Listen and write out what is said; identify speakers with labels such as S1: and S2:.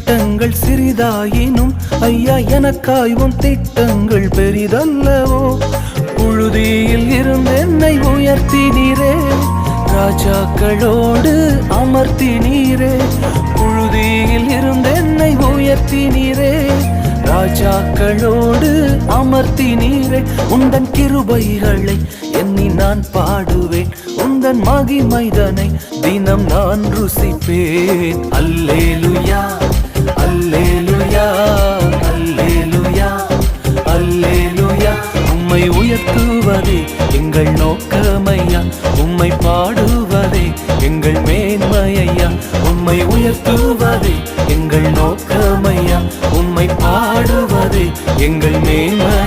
S1: கஷ்டங்கள் சிறிதாயினும் ஐயா எனக்காய் உம் திட்டங்கள் பெரிதல்லவோ. புழுதியில் இருந்து என்னை உயர்த்தினீரே, ராஜாக்களோடு அமர்த்தினீரே. புழுதியில் இருந்து என்னை உயர்த்தினீரே, ராஜாக்களோடு அமர்த்தினீரே. உந்தன் கிருபைகளை எண்ணி நான் பாடுவேன், உந்தன் மகிமைதனை தினம் நான் ருசிப்பேன். அல்லேலுயா அல்லேலுயா அல்லேலுயா அல்லேலுயா. உம்மை உயர்த்துவதே எங்கள் நோக்கமையா, உம்மை பாடுவதே எங்கள் மேன்மையா. உம்மை உயர்த்துவதே எங்கள் நோக்கமையா, உம்மை பாடுவதே எங்கள் மேன்மை.